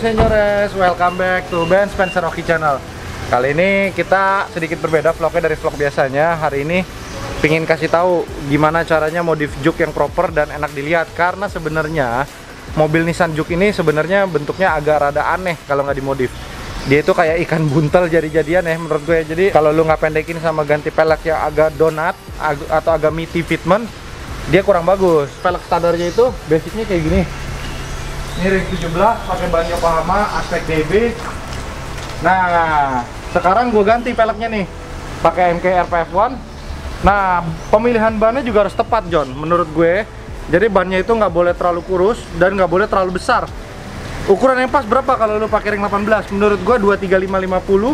Senyores, welcome back to Ben Spencer Oki Channel. Kali ini kita sedikit berbeda vlognya dari vlog biasanya. Hari ini pingin kasih tahu gimana caranya modif Juke yang proper dan enak dilihat. Karena sebenarnya mobil Nissan Juke ini sebenarnya bentuknya agak rada aneh kalau nggak dimodif. Dia itu kayak ikan buntel jadi-jadian ya menurut gue. Jadi kalau lu nggak pendekin sama ganti pelek yang agak donat atau agak meaty fitment, dia kurang bagus. Pelek standarnya itu basicnya kayak gini. Ini ring 17 pakai ban Yokohama aspek DB. Nah, sekarang gue ganti peleknya nih pakai MK RPF1. Nah, pemilihan bannya juga harus tepat, John, menurut gue. Jadi bannya itu nggak boleh terlalu kurus dan nggak boleh terlalu besar. Ukuran yang pas berapa kalau lu pakai ring 18? Menurut gue 235/50,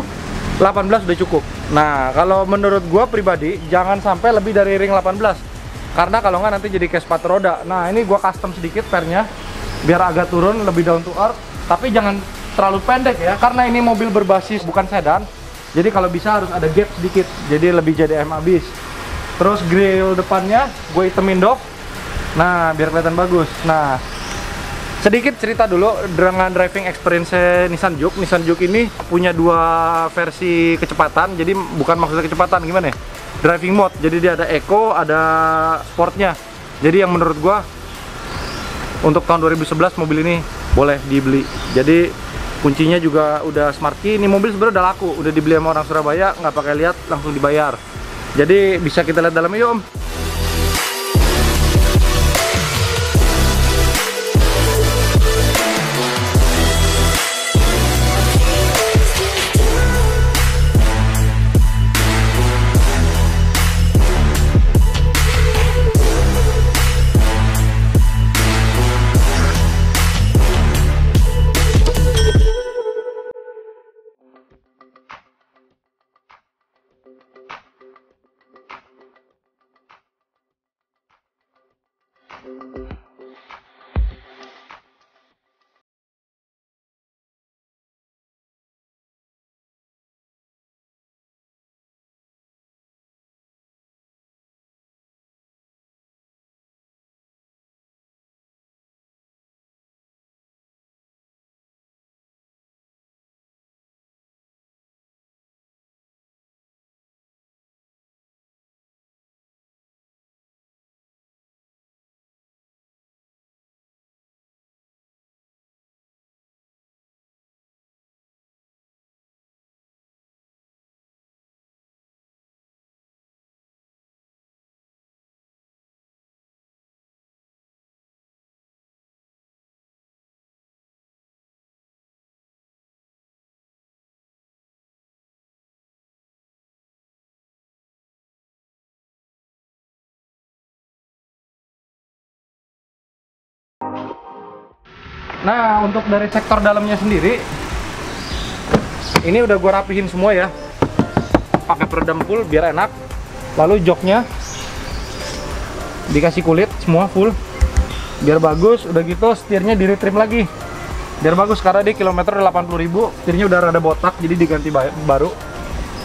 18 udah cukup. Nah, kalau menurut gue pribadi jangan sampai lebih dari ring 18. Karena kalau nggak nanti jadi kayak sepatu roda. Nah, ini gue custom sedikit pernya biar agak turun, lebih down to earth, tapi jangan terlalu pendek ya, karena ini mobil berbasis bukan sedan. Jadi kalau bisa harus ada gap sedikit, jadi lebih JDM abis. Terus grill depannya gue itemin dok. Nah, biar kelihatan bagus. Nah, sedikit cerita dulu dengan driving experience Nissan Juke. Nissan Juke ini punya dua versi kecepatan, jadi bukan maksudnya kecepatan, gimana ya? Driving mode, jadi dia ada eco, ada sportnya. Jadi yang menurut gue untuk tahun 2011 mobil ini boleh dibeli. Jadi kuncinya juga udah smart key. Ini mobil sebenarnya udah laku, udah dibeli sama orang Surabaya, nggak pakai lihat, langsung dibayar. Jadi bisa kita lihat dalamnya yuk om. Nah, untuk dari sektor dalamnya sendiri, ini udah gue rapihin semua ya, pakai peredam full biar enak. Lalu joknya dikasih kulit semua full biar bagus. Udah gitu setirnya di retrim lagi biar bagus, karena di kilometer 80.000 setirnya udah rada botak, jadi diganti baru.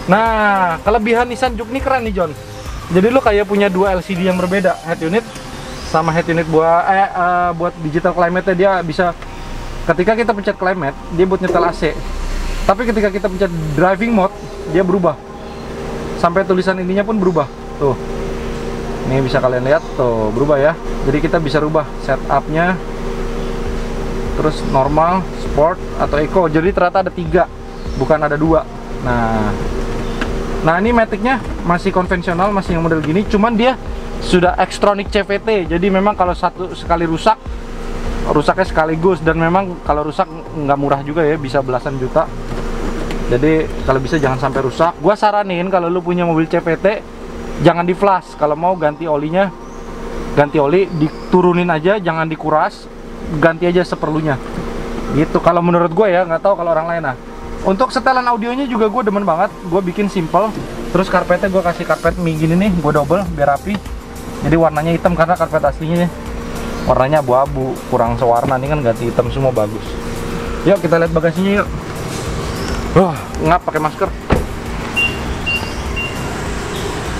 Nah, kelebihan Nissan Juke ini keren nih John. Jadi lu kayak punya dua LCD yang berbeda, head unit sama head unit buat digital climate-nya. Dia bisa ketika kita pencet climate dia buat nyetel AC, tapi ketika kita pencet driving mode dia berubah, sampai tulisan ininya pun berubah tuh. Ini bisa kalian lihat tuh berubah ya. Jadi kita bisa rubah setupnya, terus normal, sport, atau eco. Jadi ternyata ada 3, bukan ada 2. Nah ini Matic-nya masih konvensional, masih yang model gini, cuman dia sudah Xtronic CVT. Jadi memang kalau sekali rusak, rusaknya sekaligus. Dan memang kalau rusak nggak murah juga ya, bisa belasan juta. Jadi kalau bisa jangan sampai rusak. Gua saranin kalau lu punya mobil CVT, jangan di flash. Kalau mau ganti olinya, ganti oli, diturunin aja, jangan dikuras, ganti aja seperlunya. Gitu kalau menurut gue ya, nggak tahu kalau orang lain. Nah, untuk setelan audionya juga gue demen banget. Gue bikin simple. Terus karpetnya gue kasih karpet mie gini nih, gue double biar rapi. Jadi warnanya hitam karena karpet aslinya warnanya abu-abu, kurang sewarna. Ini kan ganti hitam semua, bagus. Yuk kita lihat bagasinya yuk. Wah, ngap pakai masker.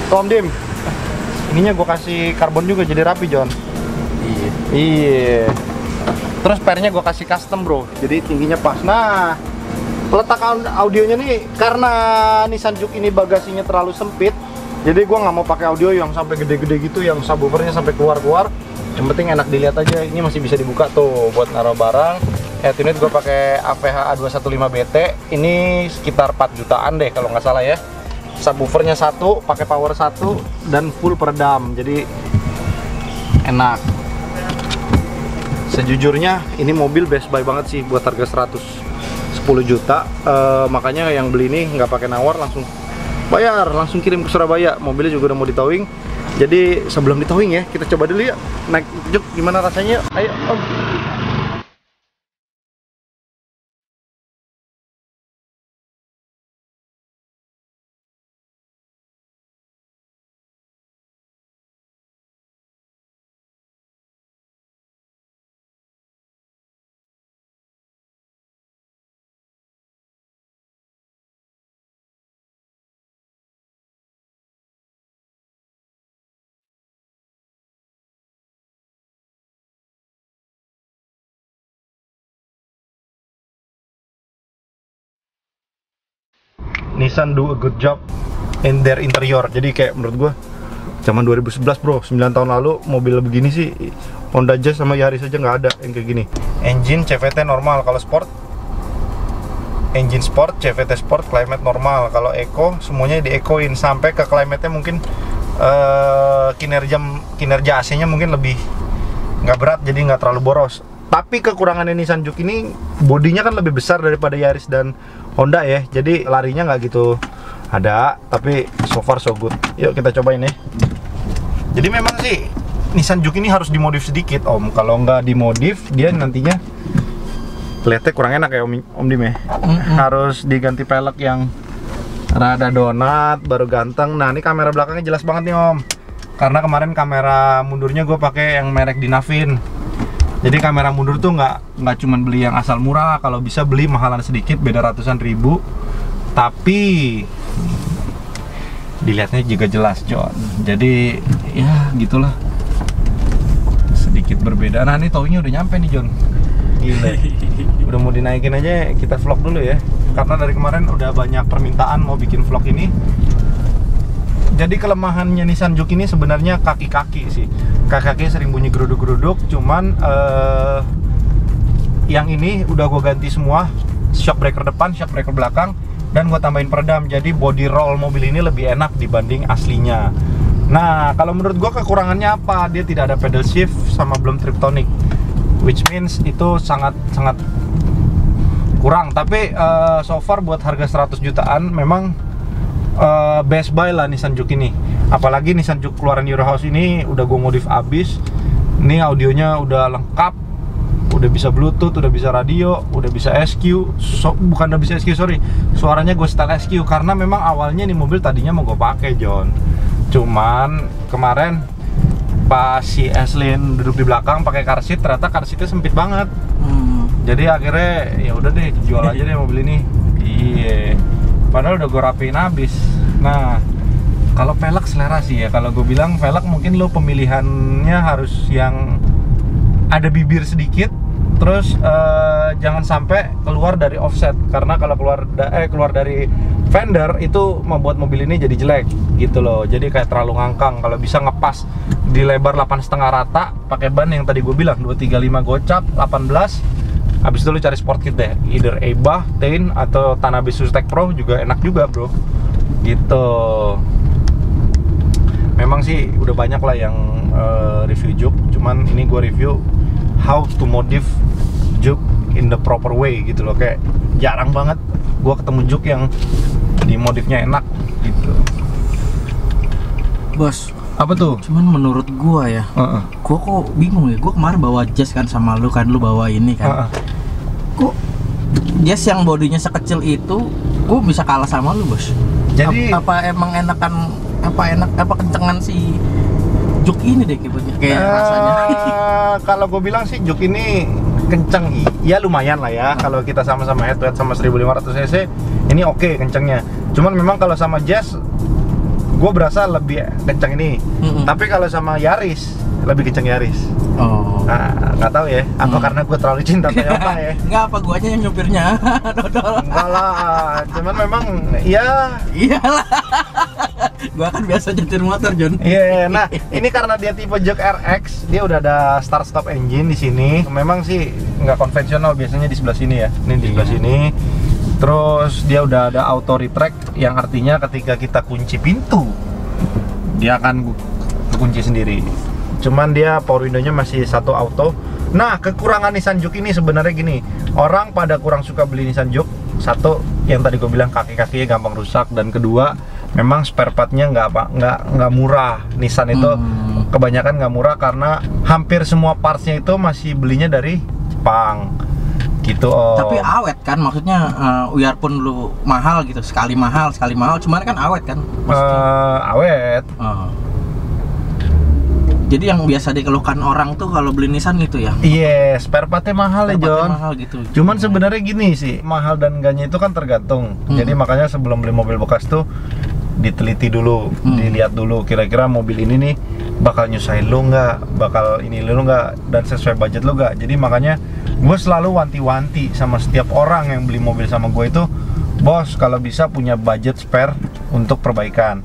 Om Dim, ininya gue kasih karbon juga jadi rapi, John. Iya. Terus pernya gue kasih custom, bro. Jadi tingginya pas. Nah, letak audionya nih, karena Nissan Juke ini bagasinya terlalu sempit, jadi gue nggak mau pakai audio yang sampai gede-gede gitu, yang subwoofernya sampai keluar-keluar. Yang penting enak dilihat aja. Ini masih bisa dibuka tuh buat naruh barang. Head unit gue pakai AVH A215BT. Ini sekitar 4 jutaan deh kalau nggak salah ya. Subwoofernya 1, pakai power 1, dan full peredam. Jadi enak. Sejujurnya ini mobil best buy banget sih buat harga 110 juta. Makanya yang beli ini nggak pakai nawar, langsung bayar, langsung kirim ke Surabaya. Mobilnya juga udah mau ditowing. Jadi sebelum ditowing ya, kita coba dulu ya naik Juke, gimana rasanya. Ayo Om. Nissan do a good job in their interior. Jadi kayak menurut gua zaman 2011 bro, 9 tahun lalu mobil begini sih Honda Jazz sama Yaris aja nggak ada yang kayak gini. Engine CVT normal, kalau sport engine sport, CVT sport, climate normal. Kalau eco semuanya di-ecoin sampai ke climate-nya mungkin kinerja AC-nya mungkin lebih nggak berat, jadi nggak terlalu boros. Tapi kekurangannya Nissan Juke ini bodinya kan lebih besar daripada Yaris dan Honda ya, jadi larinya nggak gitu ada, tapi so far so good. Yuk kita cobain ya. Jadi memang sih Nissan Juke ini harus dimodif sedikit Om. Kalau nggak dimodif dia nantinya kelihatannya kurang enak ya Om Dim ya. Harus diganti pelek yang rada donat baru ganteng. Nah ini kamera belakangnya jelas banget nih Om, karena kemarin kamera mundurnya gue pakai yang merek Dynavin. Jadi kamera mundur tuh nggak cuman beli yang asal murah, kalau bisa beli mahalan sedikit, beda ratusan ribu. Tapi dilihatnya juga jelas John. Jadi ya gitulah, sedikit berbeda. Nah ini towingnya udah nyampe nih John. Gila. Udah mau dinaikin aja, kita vlog dulu ya. Karena dari kemarin udah banyak permintaan mau bikin vlog ini. Jadi kelemahannya Nissan Juke ini sebenarnya kaki-kaki sih. Kaki-kaki sering bunyi geruduk-geruduk, cuman yang ini udah gue ganti semua, shock breaker depan, shock breaker belakang, dan gue tambahin peredam. Jadi body roll mobil ini lebih enak dibanding aslinya. Nah, kalau menurut gue kekurangannya apa? Dia tidak ada pedal shift sama belum triptonic, which means itu sangat kurang. Tapi so far buat harga 100 jutaan memang best buy lah Nissan Juke ini. Apalagi Nissan Juke keluaran Eurohouse ini udah gue modif abis. Ini audionya udah lengkap, udah bisa Bluetooth, udah bisa radio, udah bisa SQ. Bukan udah bisa SQ, sorry, suaranya gue setel SQ. Karena memang awalnya nih mobil tadinya mau gue pakai John, cuman kemarin pas si Eslin duduk di belakang pakai car seat, ternyata car seatnya sempit banget. Jadi akhirnya ya udah deh, jual aja deh mobil ini. Iya, padahal udah gue rapiin abis. Nah, kalau velg selera sih ya. Kalau gue bilang velg mungkin lo pemilihannya harus yang ada bibir sedikit, terus jangan sampai keluar dari offset. Karena kalau keluar dari fender itu membuat mobil ini jadi jelek gitu loh. Jadi kayak terlalu ngangkang. Kalau bisa ngepas di lebar 8,5 rata pakai ban yang tadi gue bilang 235 gocap 18. Habis itu lu cari sport kit deh, either Ebah, Tain atau Tanabe Sustec Pro juga enak juga bro gitu. Memang sih udah banyak lah yang review Juke, cuman ini gue review how to modif Juke in the proper way gitu loh. Kayak jarang banget gue ketemu Juke yang dimodifnya enak gitu. Bos, apa tuh? cuman menurut gua ya, gua kok bingung ya. Gua kemarin bawa Jazz kan sama lu kan, lu bawa ini kan. Kok Jazz yang bodinya sekecil itu gua bisa kalah sama lu, Bos? Jadi apa emang enakan apa kencengan si Juke ini deh kayak rasanya. Kalau gue bilang sih Juke ini kenceng, ya lumayan lah ya. Kalau kita sama-sama head to head sama 1500 cc ini oke kencengnya. Cuman memang kalau sama Jazz gue berasa lebih kenceng ini. Tapi kalau sama Yaris lebih kenceng Yaris. Oh. Nah, nggak tahu ya. Apa karena gue terlalu cinta Toyota ya? Nggak, apa guanya yang nyupirnya. Dodol. Enggak lah. Cuman memang ya. Iyalah. Gua kan biasa nyetir motor, John. Iya, nah ini karena dia tipe Juke RX, dia udah ada start stop engine di sini. Memang sih nggak konvensional, biasanya di sebelah sini ya. Ini di sebelah sini. Terus dia udah ada auto retract, yang artinya ketika kita kunci pintu, dia akan kunci sendiri. Cuman dia power window-nya masih satu auto. Nah, kekurangan Nissan Juke ini sebenarnya gini, orang pada kurang suka beli Nissan Juke. Satu, yang tadi gue bilang kaki-kakinya gampang rusak, dan kedua, memang spare part-nya nggak murah. Nissan itu kebanyakan nggak murah karena hampir semua parts-nya itu masih belinya dari Jepang gitu. Tapi awet kan, maksudnya biarpun lu mahal gitu, sekali mahal, cuman kan awet kan? Awet. Jadi yang biasa dikeluhkan orang tuh kalau beli Nissan gitu ya? Iya, spare part-nya mahal ya John. Mahal gitu. Cuman sebenarnya gini sih, mahal dan enggaknya itu kan tergantung. Jadi makanya sebelum beli mobil bekas tuh diteliti dulu, dilihat dulu kira-kira mobil ini nih bakal nyusahin lu nggak, bakal ini lu nggak, dan sesuai budget lu nggak. Jadi makanya gue selalu wanti-wanti sama setiap orang yang beli mobil sama gue itu, bos kalau bisa punya budget spare untuk perbaikan.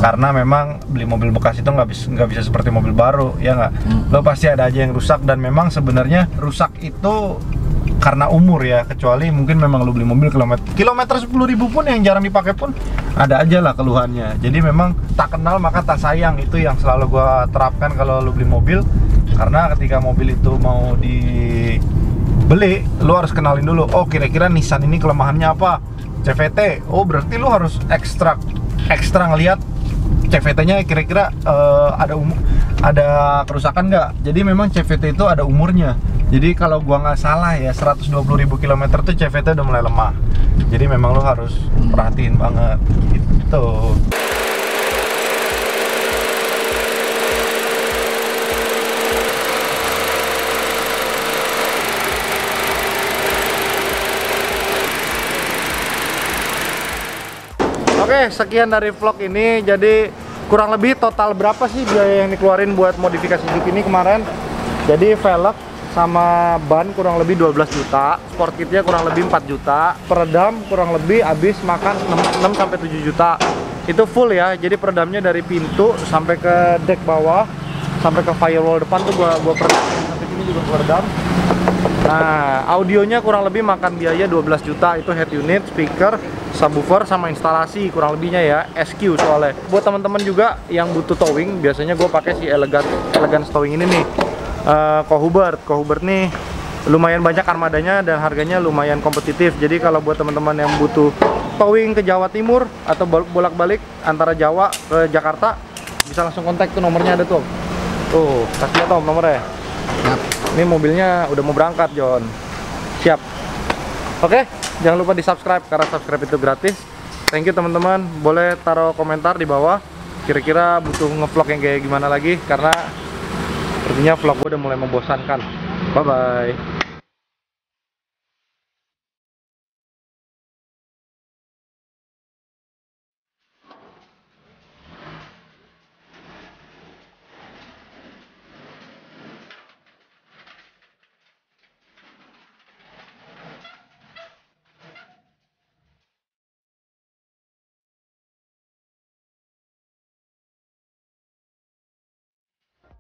Karena memang beli mobil bekas itu nggak bisa seperti mobil baru, ya nggak? Lo pasti ada aja yang rusak, dan memang sebenarnya rusak itu karena umur ya, kecuali mungkin memang lu beli mobil kilometer 10.000 pun yang jarang dipakai pun ada aja lah keluhannya. Jadi memang tak kenal maka tak sayang, itu yang selalu gua terapkan kalau lu beli mobil. Karena ketika mobil itu mau dibeli, lu harus kenalin dulu, oh kira-kira Nissan ini kelemahannya apa, CVT, oh berarti lu harus ekstra ngelihat CVT-nya kira-kira ada kerusakan nggak. Jadi memang CVT itu ada umurnya. Jadi kalau gua nggak salah ya 120.000 km tuh CVT udah mulai lemah. Jadi memang lo harus perhatiin banget gitu. Oke, sekian dari vlog ini. Jadi kurang lebih total berapa sih biaya yang dikeluarin buat modifikasi Juke ini kemarin? Jadi velg sama ban kurang lebih 12 juta, sport kitnya kurang lebih 4 juta, peredam kurang lebih habis makan 6-7 juta. Itu full ya, jadi peredamnya dari pintu sampai ke deck bawah, sampai ke firewall depan tuh gua peredam, sampai sini juga gua peredam. Nah, audionya kurang lebih makan biaya 12 juta, itu head unit, speaker, subwoofer, sama instalasi kurang lebihnya ya, SQ soalnya. Buat teman-teman juga yang butuh towing, biasanya gue pakai si Elegance towing ini nih, Kohubert nih lumayan banyak armadanya dan harganya lumayan kompetitif. Jadi kalau buat teman-teman yang butuh towing ke Jawa Timur atau bolak-balik antara Jawa ke Jakarta, bisa langsung kontak, tuh nomornya ada tuh. Tuh, kasih Tom nomornya. Ini mobilnya udah mau berangkat, John. Siap. Oke, jangan lupa di subscribe karena subscribe itu gratis. Thank you teman-teman. Boleh taruh komentar di bawah. Kira-kira butuh ngevlog yang kayak gimana lagi, karena sepertinya vlog gue udah mulai membosankan. Bye bye.